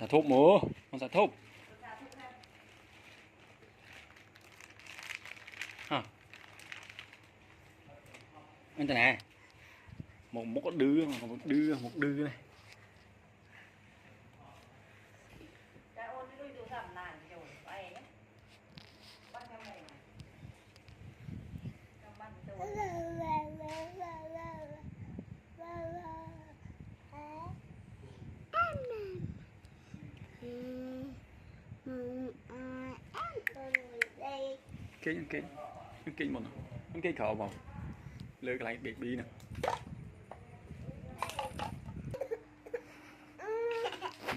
Xả thúc mù, con xả thúc. Hả? Anh này nè. Một con một đưa này. Kinh một cái khẩu vào lưỡi cái biệt bi nè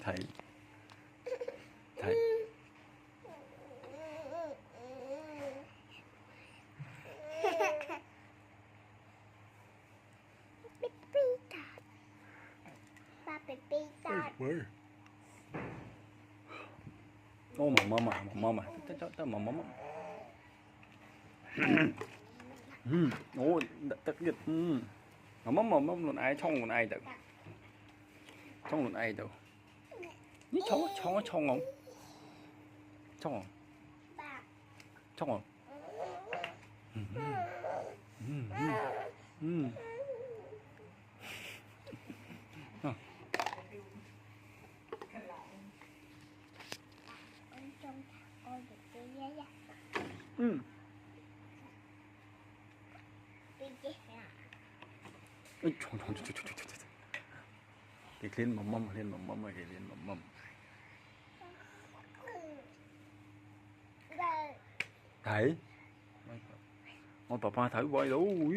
thầy thầy ô mà tao mà ô tất dịch mà luôn ai trong luôn ai được trong luôn ai đâu ní trong không trong không cái lên mầm rồi cái lên mầm thấy ôi papa thử quay đủ